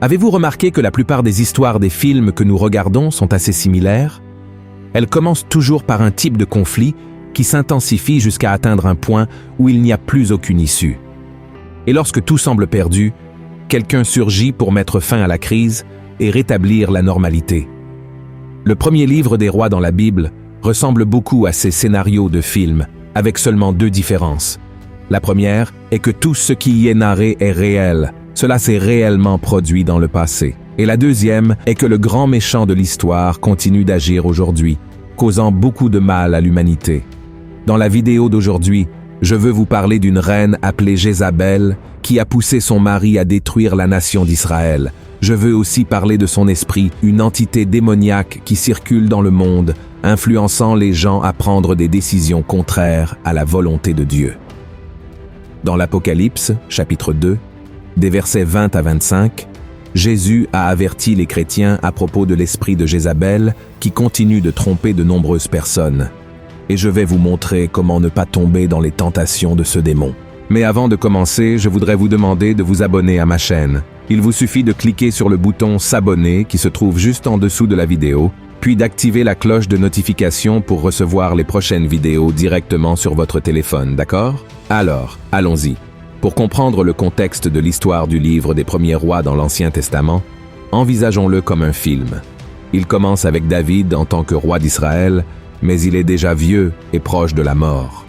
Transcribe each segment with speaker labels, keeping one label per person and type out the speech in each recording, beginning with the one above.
Speaker 1: Avez-vous remarqué que la plupart des histoires des films que nous regardons sont assez similaires? Elles commencent toujours par un type de conflit qui s'intensifie jusqu'à atteindre un point où il n'y a plus aucune issue. Et lorsque tout semble perdu, quelqu'un surgit pour mettre fin à la crise et rétablir la normalité. Le premier livre des rois dans la Bible ressemble beaucoup à ces scénarios de films, avec seulement 2 différences. La première est que tout ce qui y est narré est réel. Cela s'est réellement produit dans le passé. Et la deuxième est que le grand méchant de l'histoire continue d'agir aujourd'hui, causant beaucoup de mal à l'humanité. Dans la vidéo d'aujourd'hui, je veux vous parler d'une reine appelée Jézabel qui a poussé son mari à détruire la nation d'Israël. Je veux aussi parler de son esprit, une entité démoniaque qui circule dans le monde, influençant les gens à prendre des décisions contraires à la volonté de Dieu. Dans l'Apocalypse, chapitre 2, des versets 20 à 25, Jésus a averti les chrétiens à propos de l'esprit de Jézabel qui continue de tromper de nombreuses personnes. Et je vais vous montrer comment ne pas tomber dans les tentations de ce démon. Mais avant de commencer, je voudrais vous demander de vous abonner à ma chaîne. Il vous suffit de cliquer sur le bouton s'abonner qui se trouve juste en dessous de la vidéo, puis d'activer la cloche de notification pour recevoir les prochaines vidéos directement sur votre téléphone, d'accord? Alors, allons-y. Pour comprendre le contexte de l'histoire du livre des premiers rois dans l'Ancien Testament, envisageons-le comme un film. Il commence avec David en tant que roi d'Israël, mais il est déjà vieux et proche de la mort.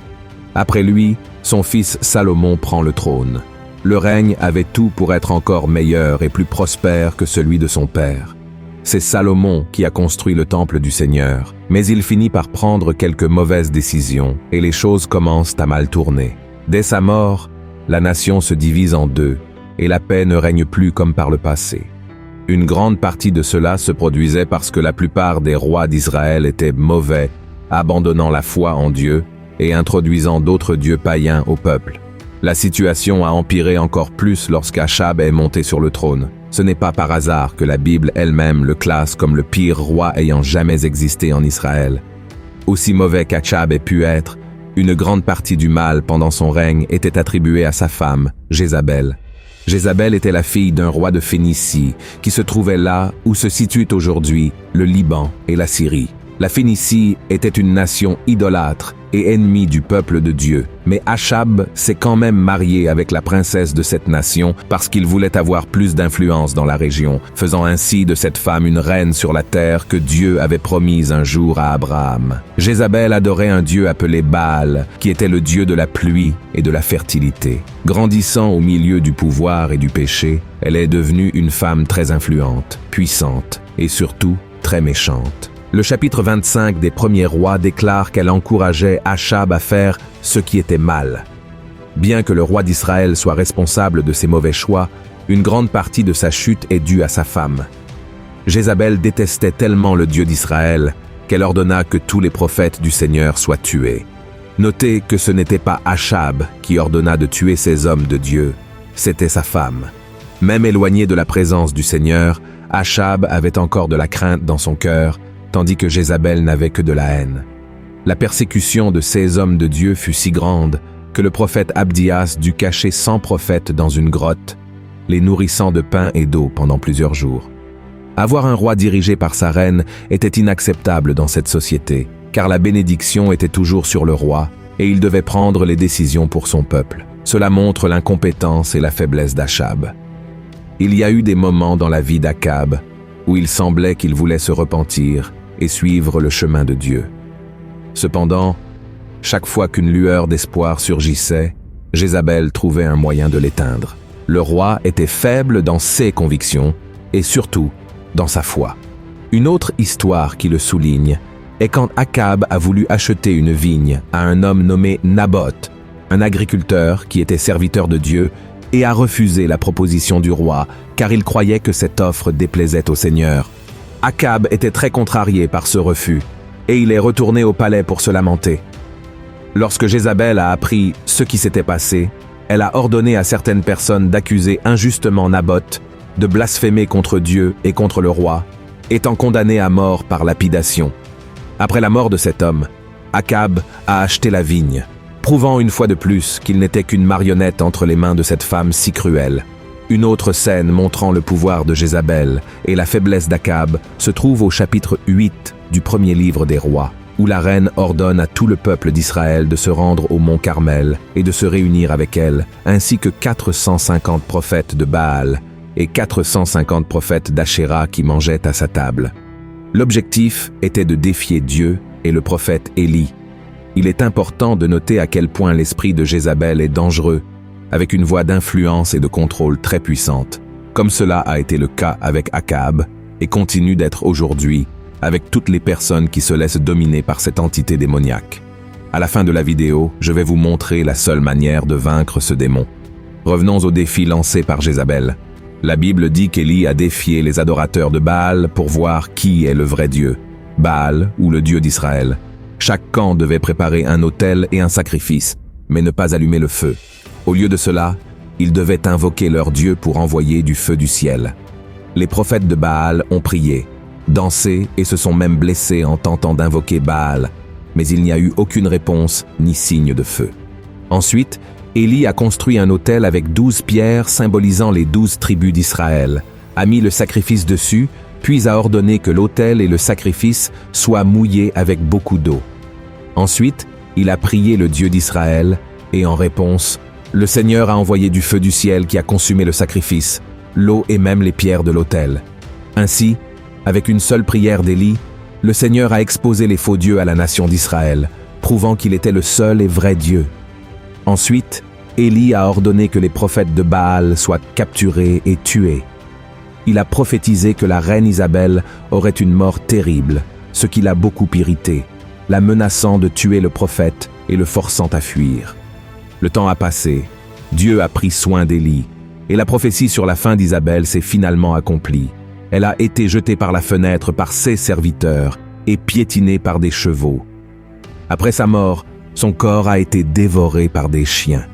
Speaker 1: Après lui, son fils Salomon prend le trône. Le règne avait tout pour être encore meilleur et plus prospère que celui de son père. C'est Salomon qui a construit le temple du Seigneur, mais il finit par prendre quelques mauvaises décisions et les choses commencent à mal tourner. Dès sa mort, la nation se divise en 2 et la paix ne règne plus comme par le passé. Une grande partie de cela se produisait parce que la plupart des rois d'Israël étaient mauvais, abandonnant la foi en Dieu et introduisant d'autres dieux païens au peuple. La situation a empiré encore plus lorsqu'Achab est monté sur le trône. Ce n'est pas par hasard que la Bible elle-même le classe comme le pire roi ayant jamais existé en Israël. Aussi mauvais qu'Achab ait pu être, une grande partie du mal pendant son règne était attribuée à sa femme, Jézabel. Jézabel était la fille d'un roi de Phénicie qui se trouvait là où se situent aujourd'hui le Liban et la Syrie. La Phénicie était une nation idolâtre et ennemie du peuple de Dieu. Mais Achab s'est quand même marié avec la princesse de cette nation parce qu'il voulait avoir plus d'influence dans la région, faisant ainsi de cette femme une reine sur la terre que Dieu avait promise un jour à Abraham. Jézabel adorait un dieu appelé Baal, qui était le dieu de la pluie et de la fertilité. Grandissant au milieu du pouvoir et du péché, elle est devenue une femme très influente, puissante et surtout très méchante. Le chapitre 25 des Premiers Rois déclare qu'elle encourageait Achab à faire ce qui était mal. Bien que le roi d'Israël soit responsable de ses mauvais choix, une grande partie de sa chute est due à sa femme. Jézabel détestait tellement le Dieu d'Israël qu'elle ordonna que tous les prophètes du Seigneur soient tués. Notez que ce n'était pas Achab qui ordonna de tuer ces hommes de Dieu, c'était sa femme. Même éloigné de la présence du Seigneur, Achab avait encore de la crainte dans son cœur, tandis que Jézabel n'avait que de la haine. La persécution de ces hommes de Dieu fut si grande que le prophète Abdias dut cacher 100 prophètes dans une grotte, les nourrissant de pain et d'eau pendant plusieurs jours. Avoir un roi dirigé par sa reine était inacceptable dans cette société, car la bénédiction était toujours sur le roi et il devait prendre les décisions pour son peuple. Cela montre l'incompétence et la faiblesse d'Achab. Il y a eu des moments dans la vie d'Achab où il semblait qu'il voulait se repentir et suivre le chemin de Dieu. Cependant, chaque fois qu'une lueur d'espoir surgissait, Jézabel trouvait un moyen de l'éteindre. Le roi était faible dans ses convictions et surtout dans sa foi. Une autre histoire qui le souligne est quand Achab a voulu acheter une vigne à un homme nommé Naboth, un agriculteur qui était serviteur de Dieu et a refusé la proposition du roi car il croyait que cette offre déplaisait au Seigneur. Achab était très contrarié par ce refus et il est retourné au palais pour se lamenter. Lorsque Jézabel a appris ce qui s'était passé, elle a ordonné à certaines personnes d'accuser injustement Naboth, de blasphémer contre Dieu et contre le roi, étant condamné à mort par lapidation. Après la mort de cet homme, Achab a acheté la vigne, prouvant une fois de plus qu'il n'était qu'une marionnette entre les mains de cette femme si cruelle. Une autre scène montrant le pouvoir de Jézabel et la faiblesse d'Akab se trouve au chapitre 8 du premier livre des rois, où la reine ordonne à tout le peuple d'Israël de se rendre au mont Carmel et de se réunir avec elle, ainsi que 450 prophètes de Baal et 450 prophètes d'Achéra qui mangeaient à sa table. L'objectif était de défier Dieu et le prophète Élie. Il est important de noter à quel point l'esprit de Jézabel est dangereux, avec une voie d'influence et de contrôle très puissante, comme cela a été le cas avec Akab et continue d'être aujourd'hui avec toutes les personnes qui se laissent dominer par cette entité démoniaque. À la fin de la vidéo, je vais vous montrer la seule manière de vaincre ce démon. Revenons au défi lancé par Jézabel. La Bible dit qu'Élie a défié les adorateurs de Baal pour voir qui est le vrai Dieu, Baal ou le Dieu d'Israël. Chaque camp devait préparer un autel et un sacrifice, mais ne pas allumer le feu. Au lieu de cela, ils devaient invoquer leur Dieu pour envoyer du feu du ciel. Les prophètes de Baal ont prié, dansé et se sont même blessés en tentant d'invoquer Baal, mais il n'y a eu aucune réponse ni signe de feu. Ensuite, Élie a construit un autel avec 12 pierres symbolisant les 12 tribus d'Israël, a mis le sacrifice dessus, puis a ordonné que l'autel et le sacrifice soient mouillés avec beaucoup d'eau. Ensuite, il a prié le Dieu d'Israël et en réponse, le Seigneur a envoyé du feu du ciel qui a consumé le sacrifice, l'eau et même les pierres de l'autel. Ainsi, avec une seule prière d'Élie, le Seigneur a exposé les faux dieux à la nation d'Israël, prouvant qu'il était le seul et vrai Dieu. Ensuite, Élie a ordonné que les prophètes de Baal soient capturés et tués. Il a prophétisé que la reine Isabelle aurait une mort terrible, ce qui l'a beaucoup irrité, la menaçant de tuer le prophète et le forçant à fuir. Le temps a passé, Dieu a pris soin d'Élie, et la prophétie sur la fin d'Isabelle s'est finalement accomplie. Elle a été jetée par la fenêtre par ses serviteurs et piétinée par des chevaux. Après sa mort, son corps a été dévoré par des chiens.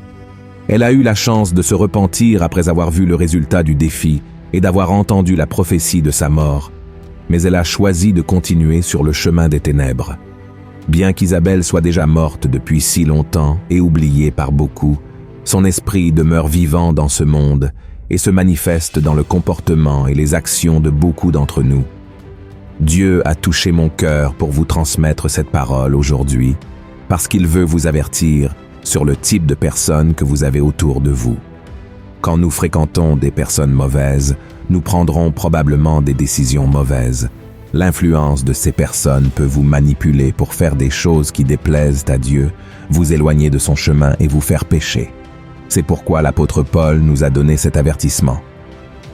Speaker 1: Elle a eu la chance de se repentir après avoir vu le résultat du défi et d'avoir entendu la prophétie de sa mort, mais elle a choisi de continuer sur le chemin des ténèbres. Bien qu'Isabelle soit déjà morte depuis si longtemps et oubliée par beaucoup, son esprit demeure vivant dans ce monde et se manifeste dans le comportement et les actions de beaucoup d'entre nous. Dieu a touché mon cœur pour vous transmettre cette parole aujourd'hui, parce qu'il veut vous avertir sur le type de personnes que vous avez autour de vous. Quand nous fréquentons des personnes mauvaises, nous prendrons probablement des décisions mauvaises. L'influence de ces personnes peut vous manipuler pour faire des choses qui déplaisent à Dieu, vous éloigner de son chemin et vous faire pécher. C'est pourquoi l'apôtre Paul nous a donné cet avertissement.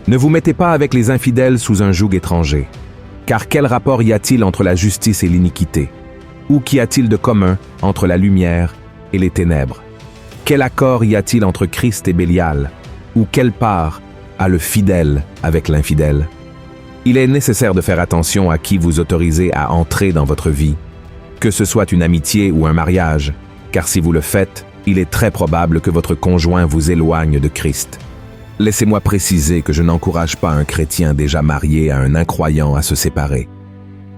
Speaker 1: Ne vous mettez pas avec les infidèles sous un joug étranger, car quel rapport y a-t-il entre la justice et l'iniquité? Ou qu'y a-t-il de commun entre la lumière et les ténèbres? Quel accord y a-t-il entre Christ et Bélial? Ou quelle part a le fidèle avec l'infidèle? Il est nécessaire de faire attention à qui vous autorisez à entrer dans votre vie, que ce soit une amitié ou un mariage, car si vous le faites, il est très probable que votre conjoint vous éloigne de Christ. Laissez-moi préciser que je n'encourage pas un chrétien déjà marié à un incroyant à se séparer.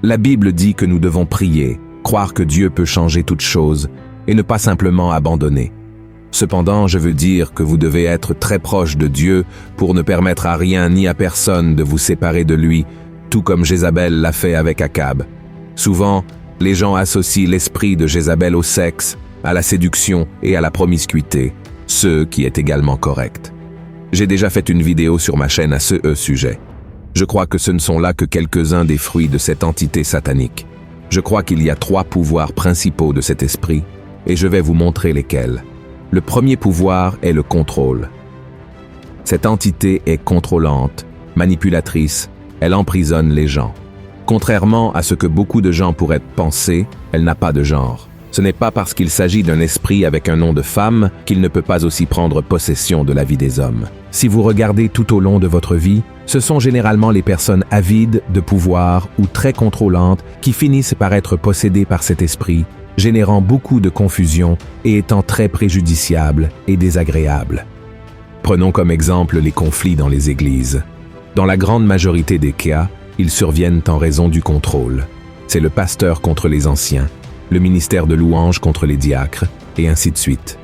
Speaker 1: La Bible dit que nous devons prier, croire que Dieu peut changer toutes choses et ne pas simplement abandonner. Cependant, je veux dire que vous devez être très proche de Dieu pour ne permettre à rien ni à personne de vous séparer de lui, tout comme Jézabel l'a fait avec Akab. Souvent, les gens associent l'esprit de Jézabel au sexe, à la séduction et à la promiscuité, ce qui est également correct. J'ai déjà fait une vidéo sur ma chaîne à ce sujet. Je crois que ce ne sont là que quelques-uns des fruits de cette entité satanique. Je crois qu'il y a 3 pouvoirs principaux de cet esprit, et je vais vous montrer lesquels. Le premier pouvoir est le contrôle. Cette entité est contrôlante, manipulatrice, elle emprisonne les gens. Contrairement à ce que beaucoup de gens pourraient penser, elle n'a pas de genre. Ce n'est pas parce qu'il s'agit d'un esprit avec un nom de femme qu'il ne peut pas aussi prendre possession de la vie des hommes. Si vous regardez tout au long de votre vie, ce sont généralement les personnes avides de pouvoir ou très contrôlantes qui finissent par être possédées par cet esprit, générant beaucoup de confusion et étant très préjudiciables et désagréables. Prenons comme exemple les conflits dans les églises. Dans la grande majorité des cas, ils surviennent en raison du contrôle. C'est le pasteur contre les anciens, le ministère de louange contre les diacres, et ainsi de suite.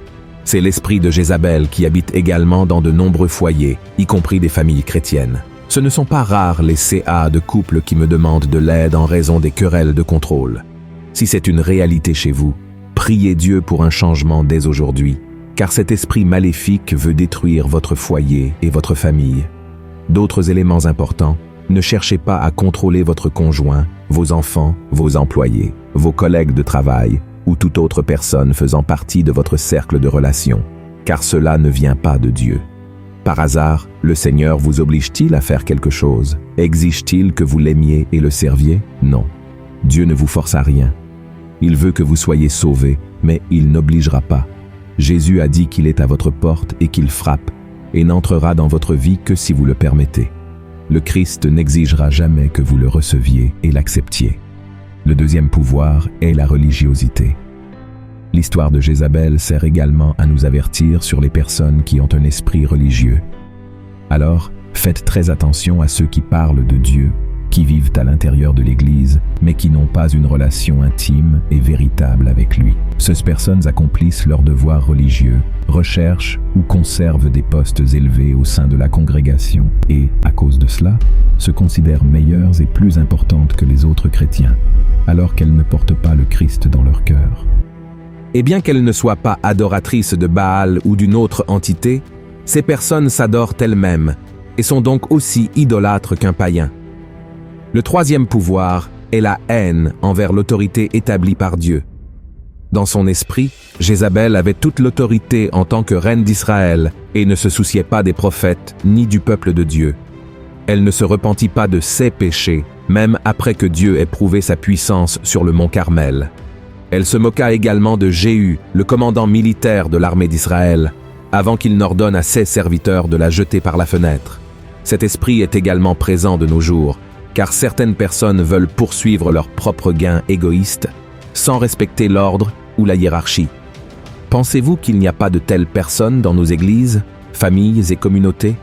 Speaker 1: C'est l'esprit de Jézabel qui habite également dans de nombreux foyers, y compris des familles chrétiennes. Ce ne sont pas rares les CA de couples qui me demandent de l'aide en raison des querelles de contrôle. Si c'est une réalité chez vous, priez Dieu pour un changement dès aujourd'hui, car cet esprit maléfique veut détruire votre foyer et votre famille. D'autres éléments importants, ne cherchez pas à contrôler votre conjoint, vos enfants, vos employés, vos collègues de travail ou toute autre personne faisant partie de votre cercle de relations, car cela ne vient pas de Dieu. Par hasard, le Seigneur vous oblige-t-il à faire quelque chose? Exige-t-il que vous l'aimiez et le serviez? Non. Dieu ne vous force à rien. Il veut que vous soyez sauvés, mais il n'obligera pas. Jésus a dit qu'il est à votre porte et qu'il frappe, et n'entrera dans votre vie que si vous le permettez. Le Christ n'exigera jamais que vous le receviez et l'acceptiez. Le deuxième pouvoir est la religiosité. L'histoire de Jézabel sert également à nous avertir sur les personnes qui ont un esprit religieux. Alors, faites très attention à ceux qui parlent de Dieu, qui vivent à l'intérieur de l'Église, mais qui n'ont pas une relation intime et véritable avec lui. Ces personnes accomplissent leurs devoirs religieux, recherchent ou conservent des postes élevés au sein de la congrégation et, à cause de cela, se considèrent meilleures et plus importantes que les autres chrétiens, alors qu'elles ne portent pas le Christ dans leur cœur. Et bien qu'elles ne soient pas adoratrices de Baal ou d'une autre entité, ces personnes s'adorent elles-mêmes et sont donc aussi idolâtres qu'un païen. Le troisième pouvoir est la haine envers l'autorité établie par Dieu. Dans son esprit, Jézabel avait toute l'autorité en tant que reine d'Israël et ne se souciait pas des prophètes ni du peuple de Dieu. Elle ne se repentit pas de ses péchés, même après que Dieu ait prouvé sa puissance sur le mont Carmel. Elle se moqua également de Jéhu, le commandant militaire de l'armée d'Israël, avant qu'il n'ordonne à ses serviteurs de la jeter par la fenêtre. Cet esprit est également présent de nos jours, car certaines personnes veulent poursuivre leurs propres gains égoïstes, sans respecter l'ordre ou la hiérarchie. Pensez-vous qu'il n'y a pas de telles personnes dans nos églises, familles et communautés?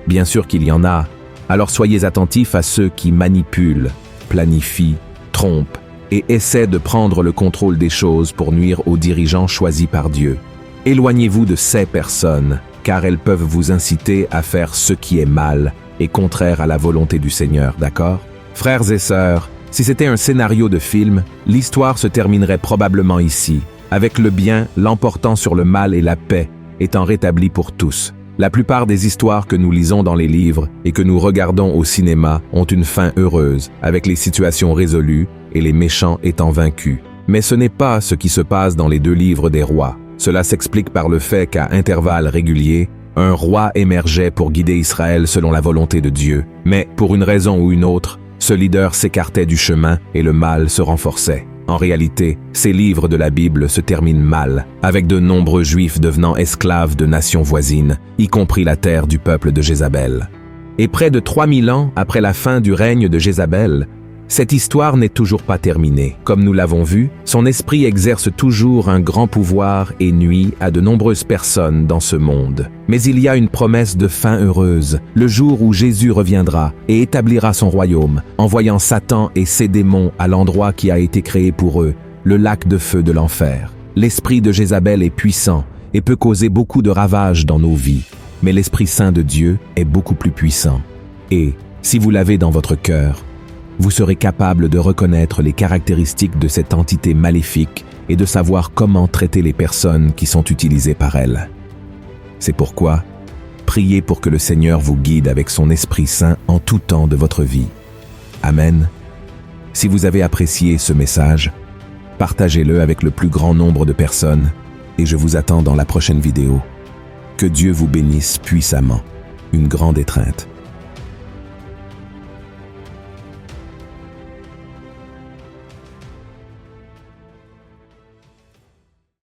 Speaker 1: Bien sûr qu'il y en a, alors soyez attentifs à ceux qui manipulent, planifient, trompent, et essaie de prendre le contrôle des choses pour nuire aux dirigeants choisis par Dieu. Éloignez-vous de ces personnes, car elles peuvent vous inciter à faire ce qui est mal et contraire à la volonté du Seigneur, d'accord? Frères et sœurs, si c'était un scénario de film, l'histoire se terminerait probablement ici, avec le bien l'emportant sur le mal et la paix étant rétablie pour tous. La plupart des histoires que nous lisons dans les livres et que nous regardons au cinéma ont une fin heureuse, avec les situations résolues et les méchants étant vaincus. Mais ce n'est pas ce qui se passe dans les 2 livres des rois. Cela s'explique par le fait qu'à intervalles réguliers, un roi émergeait pour guider Israël selon la volonté de Dieu. Mais pour une raison ou une autre, ce leader s'écartait du chemin et le mal se renforçait. En réalité, ces livres de la Bible se terminent mal, avec de nombreux Juifs devenant esclaves de nations voisines, y compris la terre du peuple de Jézabel. Et près de 3000 ans après la fin du règne de Jézabel, cette histoire n'est toujours pas terminée. Comme nous l'avons vu, son esprit exerce toujours un grand pouvoir et nuit à de nombreuses personnes dans ce monde. Mais il y a une promesse de fin heureuse, le jour où Jésus reviendra et établira son royaume, envoyant Satan et ses démons à l'endroit qui a été créé pour eux, le lac de feu de l'enfer. L'esprit de Jézabel est puissant et peut causer beaucoup de ravages dans nos vies, mais l'Esprit Saint de Dieu est beaucoup plus puissant. Et, si vous l'avez dans votre cœur, vous serez capable de reconnaître les caractéristiques de cette entité maléfique et de savoir comment traiter les personnes qui sont utilisées par elle. C'est pourquoi, priez pour que le Seigneur vous guide avec son Esprit Saint en tout temps de votre vie. Amen. Si vous avez apprécié ce message, partagez-le avec le plus grand nombre de personnes et je vous attends dans la prochaine vidéo. Que Dieu vous bénisse puissamment. Une grande étreinte.